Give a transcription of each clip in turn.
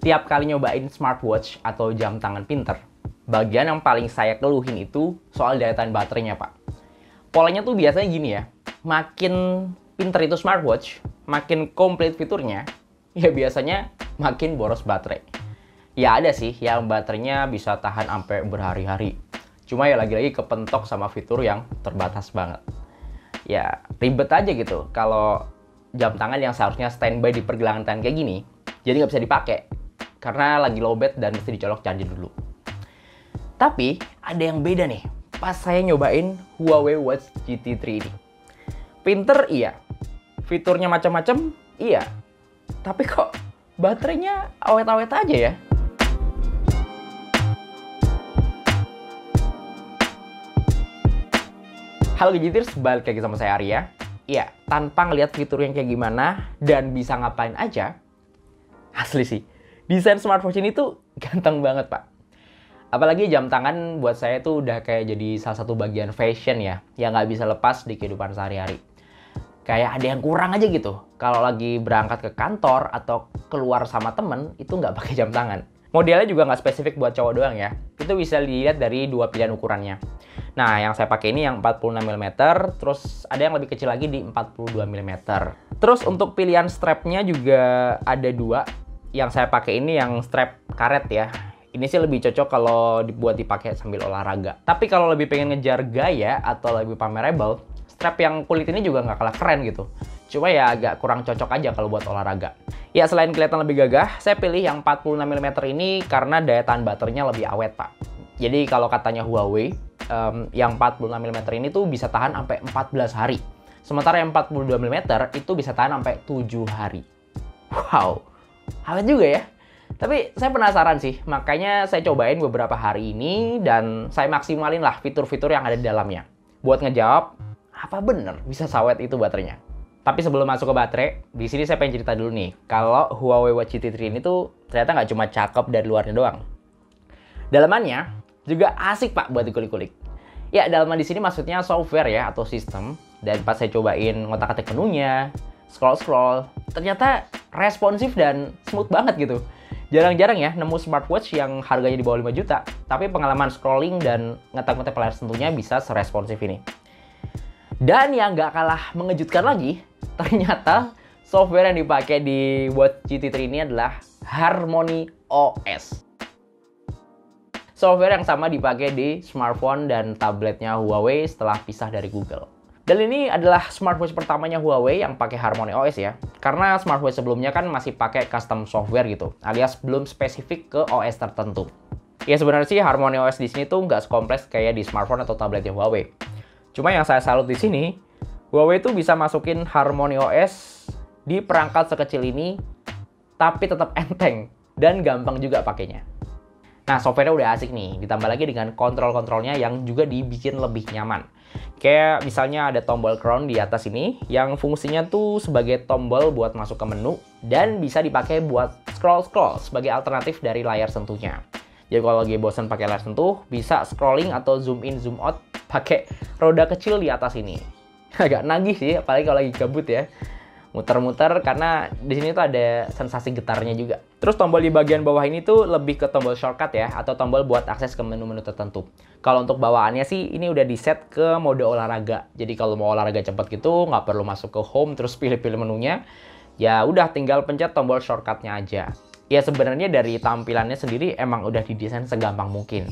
Tiap kali nyobain smartwatch atau jam tangan pinter, bagian yang paling saya keluhin itu soal daya tahan baterainya, Pak. Polanya tuh biasanya gini ya, makin pinter itu smartwatch, makin komplit fiturnya, ya biasanya makin boros baterai. Ya ada sih yang baterainya bisa tahan sampai berhari-hari. Cuma ya lagi-lagi kepentok sama fitur yang terbatas banget. Ya ribet aja gitu kalau jam tangan yang seharusnya standby di pergelangan tangan kayak gini, jadi nggak bisa dipakai. Karena lagi lowbat dan mesti dicolok charger dulu. Tapi ada yang beda nih pas saya nyobain Huawei Watch GT3 ini. Pinter iya, fiturnya macam-macam iya, tapi kok baterainya awet-awet aja ya. Halo Gadgeters, balik lagi sama saya Arya. Iya, tanpa ngeliat fitur yang kayak gimana dan bisa ngapain aja, asli sih, desain smartwatch ini tuh ganteng banget, Pak. Apalagi jam tangan buat saya tuh udah kayak jadi salah satu bagian fashion ya, yang nggak bisa lepas di kehidupan sehari-hari. Kayak ada yang kurang aja gitu, kalau lagi berangkat ke kantor atau keluar sama temen, itu nggak pakai jam tangan. Modelnya juga nggak spesifik buat cowok doang ya, itu bisa dilihat dari dua pilihan ukurannya. Nah, yang saya pakai ini yang 46 mm, terus ada yang lebih kecil lagi di 42 mm. Terus untuk pilihan strapnya juga ada dua. Yang saya pakai ini yang strap karet ya. Ini sih lebih cocok kalau dibuat dipakai sambil olahraga. Tapi kalau lebih pengen ngejar gaya atau lebih pamerable, strap yang kulit ini juga nggak kalah keren gitu. Cuma ya agak kurang cocok aja kalau buat olahraga. Ya selain kelihatan lebih gagah, saya pilih yang 46 mm ini karena daya tahan baterainya lebih awet, Pak. Jadi kalau katanya Huawei, yang 46 mm ini tuh bisa tahan sampai 14 hari. Sementara yang 42 mm itu bisa tahan sampai 7 hari. Wow, awet juga ya. Tapi saya penasaran sih, makanya saya cobain beberapa hari ini dan saya maksimalin lah fitur-fitur yang ada di dalamnya. Buat ngejawab, apa bener bisa sawet itu baterainya? Tapi sebelum masuk ke baterai, di sini saya pengen cerita dulu nih, kalau Huawei Watch GT3 ini tuh ternyata nggak cuma cakep dari luarnya doang. Dalamannya juga asik, Pak, buat dikulik-kulik. Ya, dalaman di sini maksudnya software ya atau sistem. Dan pas saya cobain ngotak-atik menunya, scroll-scroll, ternyata responsif dan smooth banget gitu. Jarang-jarang ya nemu smartwatch yang harganya di bawah 5 juta, tapi pengalaman scrolling dan ngetak-ngetik layar sentuhnya bisa seresponsif ini. Dan yang nggak kalah mengejutkan lagi, ternyata software yang dipakai di Watch GT3 ini adalah Harmony OS. Software yang sama dipakai di smartphone dan tabletnya Huawei setelah pisah dari Google. Dan ini adalah smartwatch pertamanya Huawei yang pakai Harmony OS ya. Karena smartwatch sebelumnya kan masih pakai custom software gitu, alias belum spesifik ke OS tertentu. Ya sebenarnya sih Harmony OS di sini tuh nggak sekompleks kayak di smartphone atau tabletnya Huawei. Cuma yang saya salut di sini, Huawei tuh bisa masukin Harmony OS di perangkat sekecil ini, tapi tetap enteng dan gampang juga pakainya. Nah, software-nya udah asik nih, ditambah lagi dengan kontrol-kontrolnya yang juga dibikin lebih nyaman. Kayak misalnya ada tombol crown di atas ini, yang fungsinya tuh sebagai tombol buat masuk ke menu, dan bisa dipakai buat scroll-scroll sebagai alternatif dari layar sentuhnya. Jadi kalau lagi bosan pakai layar sentuh, bisa scrolling atau zoom in, zoom out pakai roda kecil di atas ini. Agak nagih sih, apalagi kalau lagi gabut ya. Muter-muter karena di sini tuh ada sensasi getarnya juga. Terus tombol di bagian bawah ini tuh lebih ke tombol shortcut ya, atau tombol buat akses ke menu-menu tertentu. Kalau untuk bawaannya sih ini udah di set ke mode olahraga. Jadi kalau mau olahraga cepat gitu, nggak perlu masuk ke home terus pilih-pilih menunya. Ya udah tinggal pencet tombol shortcutnya aja. Ya sebenarnya dari tampilannya sendiri emang udah didesain segampang mungkin.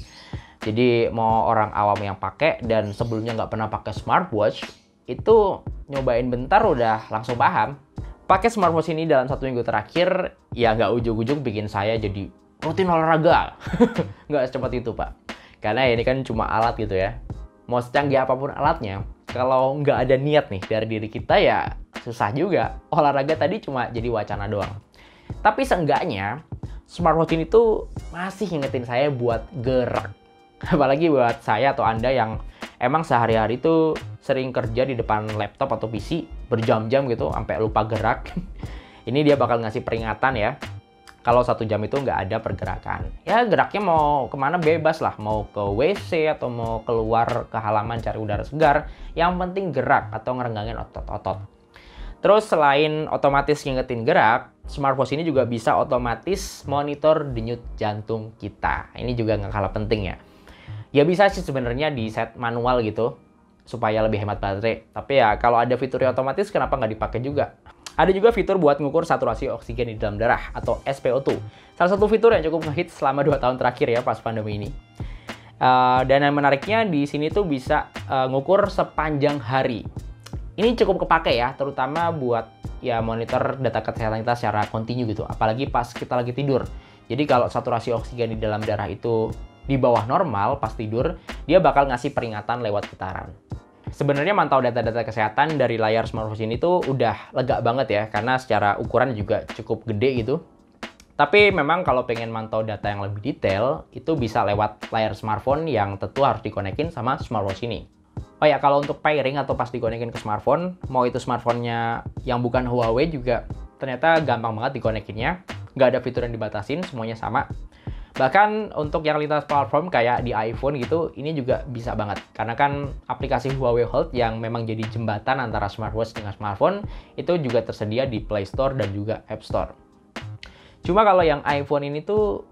Jadi mau orang awam yang pakai dan sebelumnya nggak pernah pakai smartwatch, itu nyobain bentar udah langsung paham. Pakai smartwatch ini dalam 1 minggu terakhir, ya nggak ujug-ujug bikin saya jadi rutin olahraga. Nggak secepat itu, Pak. Karena ini kan cuma alat gitu ya. Mau secanggih apapun alatnya, kalau nggak ada niat nih dari diri kita ya susah juga. Olahraga tadi cuma jadi wacana doang. Tapi seenggaknya, smartwatch ini tuh masih ngingetin saya buat gerak. Apalagi buat saya atau Anda yang emang sehari-hari tuh sering kerja di depan laptop atau PC berjam-jam gitu sampai lupa gerak. Ini dia bakal ngasih peringatan ya. Kalau 1 jam itu nggak ada pergerakan. Ya geraknya mau kemana bebas lah. Mau ke WC atau mau keluar ke halaman cari udara segar. Yang penting gerak atau ngerenggangin otot-otot. Terus selain otomatis ngingetin gerak, smartwatch ini juga bisa otomatis monitor denyut jantung kita. Ini juga nggak kalah penting ya. Ya bisa sih sebenarnya di set manual gitu, supaya lebih hemat baterai. Tapi ya kalau ada fiturnya otomatis, kenapa nggak dipakai juga? Ada juga fitur buat ngukur saturasi oksigen di dalam darah atau SpO2. Salah satu fitur yang cukup ngehits selama 2 tahun terakhir ya pas pandemi ini. Dan yang menariknya di sini tuh bisa ngukur sepanjang hari. Ini cukup kepake ya, terutama buat ya monitor data kesehatan kita secara kontinu gitu. Apalagi pas kita lagi tidur. Jadi kalau saturasi oksigen di dalam darah itu di bawah normal pas tidur, dia bakal ngasih peringatan lewat getaran. Sebenarnya mantau data-data kesehatan dari layar smartwatch ini tuh udah lega banget ya, karena secara ukuran juga cukup gede gitu. Tapi memang kalau pengen mantau data yang lebih detail, itu bisa lewat layar smartphone yang tentu harus dikonekin sama smartwatch ini. Oh ya, kalau untuk pairing atau pas dikonekin ke smartphone, mau itu smartphone-nya yang bukan Huawei juga ternyata gampang banget dikonekinnya. Nggak ada fitur yang dibatasin, semuanya sama. Bahkan untuk yang lintas platform kayak di iPhone gitu, ini juga bisa banget. Karena kan aplikasi Huawei Health yang memang jadi jembatan antara smartwatch dengan smartphone, itu juga tersedia di Play Store dan juga App Store. Cuma kalau yang iPhone ini tuh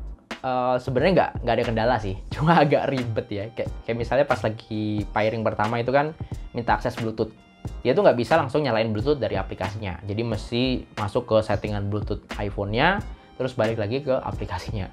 sebenarnya nggak ada kendala sih. Cuma agak ribet ya. Kayak misalnya pas lagi pairing pertama itu kan minta akses Bluetooth. Dia tuh nggak bisa langsung nyalain Bluetooth dari aplikasinya. Jadi mesti masuk ke settingan Bluetooth iPhone-nya, terus balik lagi ke aplikasinya.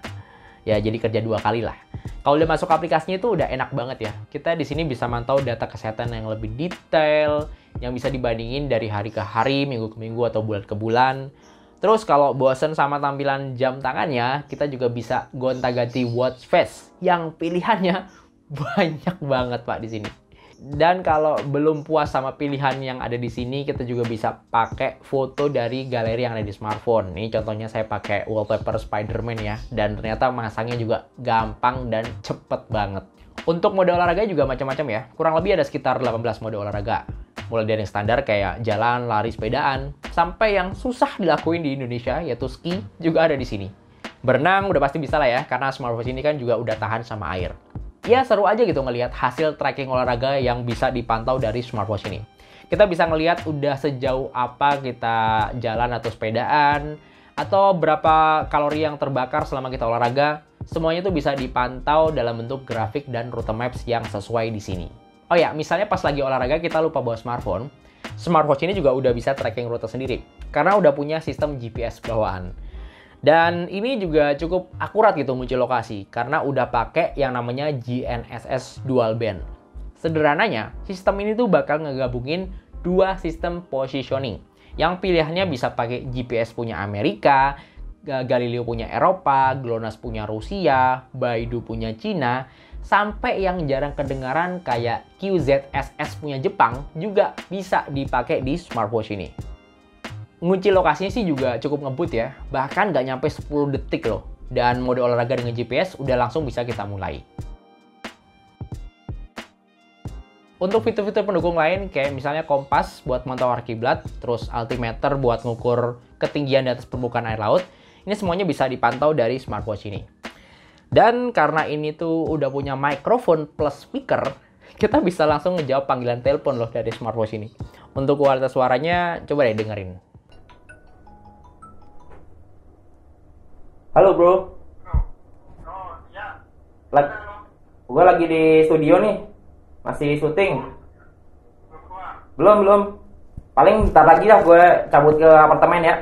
Ya jadi kerja 2 kali lah. Kalau udah masuk aplikasinya itu udah enak banget ya. Kita di sini bisa mantau data kesehatan yang lebih detail, yang bisa dibandingin dari hari ke hari, minggu ke minggu atau bulan ke bulan. Terus kalau bosen sama tampilan jam tangannya, kita juga bisa gonta-ganti watch face yang pilihannya banyak banget Pak di sini. Dan kalau belum puas sama pilihan yang ada di sini, kita juga bisa pakai foto dari galeri yang ada di smartphone. Ini contohnya saya pakai wallpaper Spider-Man ya. Dan ternyata masangnya juga gampang dan cepet banget. Untuk mode olahraga juga macam-macam ya. Kurang lebih ada sekitar 18 mode olahraga. Mulai dari yang standar kayak jalan, lari, sepedaan, sampai yang susah dilakuin di Indonesia yaitu ski juga ada di sini. Berenang udah pasti bisa lah ya, karena smartwatch ini kan juga udah tahan sama air. Ya seru aja gitu ngelihat hasil tracking olahraga yang bisa dipantau dari smartwatch ini. Kita bisa ngelihat udah sejauh apa kita jalan atau sepedaan, atau berapa kalori yang terbakar selama kita olahraga. Semuanya tuh bisa dipantau dalam bentuk grafik dan rute maps yang sesuai di sini. Oh ya, misalnya pas lagi olahraga kita lupa bawa smartphone, smartwatch ini juga udah bisa tracking rute sendiri, karena udah punya sistem GPS bawaan. Dan ini juga cukup akurat gitu muncul lokasi, karena udah pakai yang namanya GNSS Dual Band. Sederhananya, sistem ini tuh bakal ngegabungin 2 sistem positioning, yang pilihannya bisa pakai GPS punya Amerika, Galileo punya Eropa, GLONASS punya Rusia, Baidu punya Cina, sampai yang jarang kedengaran kayak QZSS punya Jepang juga bisa dipakai di smartwatch ini. Ngunci lokasinya sih juga cukup ngebut ya, bahkan nggak nyampe 10 detik loh. Dan mode olahraga dengan GPS udah langsung bisa kita mulai. Untuk fitur-fitur pendukung lain kayak misalnya kompas buat mantau arah kiblat, terus altimeter buat ngukur ketinggian di atas permukaan air laut, ini semuanya bisa dipantau dari smartwatch ini. Dan karena ini tuh udah punya microphone plus speaker, kita bisa langsung ngejawab panggilan telepon loh dari smartwatch ini. Untuk kualitas suaranya, coba deh dengerin. Halo bro. Ya. Gue lagi di studio nih. Masih syuting. Belum. Paling bentar lagi lah gue cabut ke apartemen ya.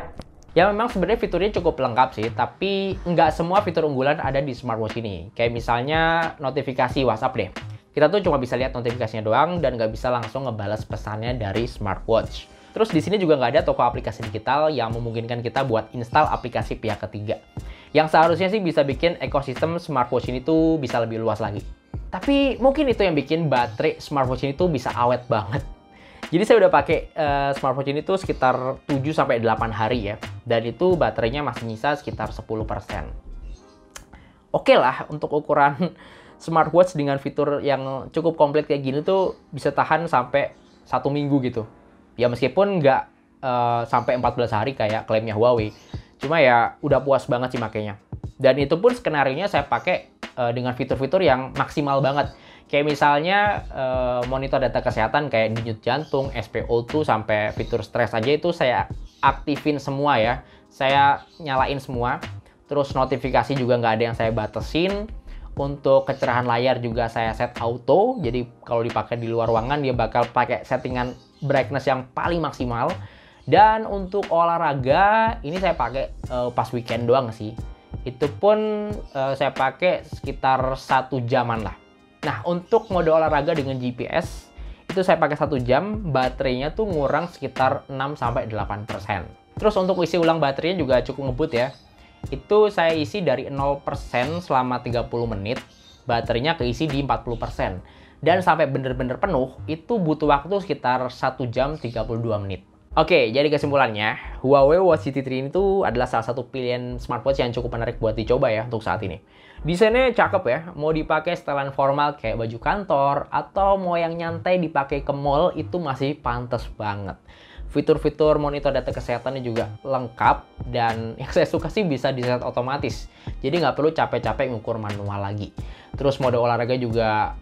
Ya memang sebenarnya fiturnya cukup lengkap sih, tapi nggak semua fitur unggulan ada di smartwatch ini. Kayak misalnya notifikasi WhatsApp deh. Kita tuh cuma bisa lihat notifikasinya doang dan nggak bisa langsung ngebales pesannya dari smartwatch. Terus di sini juga nggak ada toko aplikasi digital yang memungkinkan kita buat install aplikasi pihak ketiga. Yang seharusnya sih bisa bikin ekosistem smartwatch ini tuh bisa lebih luas lagi. Tapi mungkin itu yang bikin baterai smartwatch ini tuh bisa awet banget. Jadi saya udah pakai smartwatch ini tuh sekitar 7-8 hari ya. Dan itu baterainya masih nyisa sekitar 10%. Oke lah, untuk ukuran smartwatch dengan fitur yang cukup komplit kayak gini tuh bisa tahan sampai 1 minggu gitu. Ya meskipun nggak sampai 14 hari kayak klaimnya Huawei. Cuma ya udah puas banget sih makainya. Dan itu pun skenarionya saya pakai dengan fitur-fitur yang maksimal banget. Kayak misalnya monitor data kesehatan kayak denyut jantung, SpO2 sampai fitur stres aja itu saya aktifin semua ya. Saya nyalain semua. Terus notifikasi juga nggak ada yang saya batasin. Untuk kecerahan layar juga saya set auto. Jadi kalau dipakai di luar ruangan dia bakal pakai settingan brightness yang paling maksimal. Dan untuk olahraga ini saya pakai pas weekend doang sih. Itu pun saya pakai sekitar 1 jaman lah. Nah, untuk mode olahraga dengan GPS itu saya pakai 1 jam, baterainya tuh ngurang sekitar 6-8%. Terus untuk isi ulang baterainya juga cukup ngebut ya. Itu saya isi dari 0% selama 30 menit, baterainya keisi di 40%. Dan sampai bener-bener penuh, itu butuh waktu sekitar 1 jam 32 menit. Oke, jadi kesimpulannya, Huawei Watch GT 3 ini tuh adalah salah satu pilihan smartwatch yang cukup menarik buat dicoba ya untuk saat ini. Desainnya cakep ya, mau dipakai setelan formal kayak baju kantor, atau mau yang nyantai dipakai ke mall, itu masih pantas banget. Fitur-fitur monitor data kesehatannya juga lengkap, dan yang saya suka sih bisa di-set otomatis. Jadi nggak perlu capek-capek ngukur manual lagi. Terus mode olahraga juga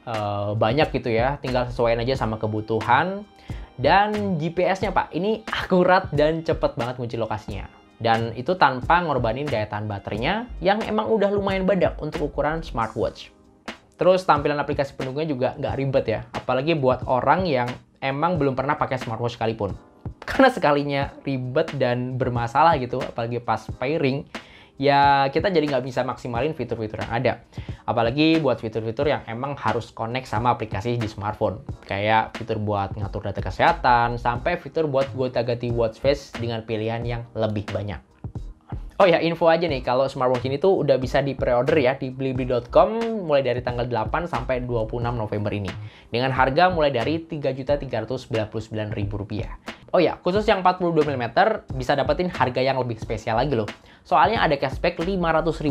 banyak gitu ya, tinggal sesuaiin aja sama kebutuhan. Dan GPS-nya Pak, ini akurat dan cepet banget ngunci lokasinya. Dan itu tanpa ngorbanin daya tahan baterainya yang emang udah lumayan badak untuk ukuran smartwatch. Terus tampilan aplikasi pendukungnya juga nggak ribet ya, apalagi buat orang yang emang belum pernah pakai smartwatch sekalipun. Karena sekalinya ribet dan bermasalah gitu, apalagi pas pairing, ya kita jadi nggak bisa maksimalin fitur-fitur yang ada. Apalagi buat fitur-fitur yang emang harus connect sama aplikasi di smartphone. Kayak fitur buat ngatur data kesehatan, sampai fitur buat gonta-ganti watch face dengan pilihan yang lebih banyak. Oh ya, info aja nih, kalau smartwatch ini tuh udah bisa di pre-order ya di blibli.com mulai dari tanggal 8 sampai 26 November ini. Dengan harga mulai dari Rp3.399.000. Oh ya, khusus yang 42 mm bisa dapetin harga yang lebih spesial lagi loh. Soalnya ada cashback Rp500.000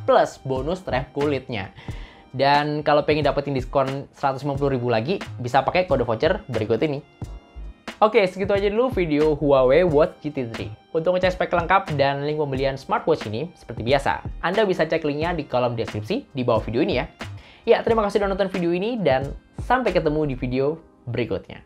plus bonus strap kulitnya. Dan kalau pengen dapetin diskon Rp150.000 lagi, bisa pakai kode voucher berikut ini. Oke, segitu aja dulu video Huawei Watch GT 3. Untuk ngecek spek lengkap dan link pembelian smartwatch ini, seperti biasa, Anda bisa cek linknya di kolom deskripsi di bawah video ini ya. Ya, terima kasih sudah nonton video ini dan sampai ketemu di video berikutnya.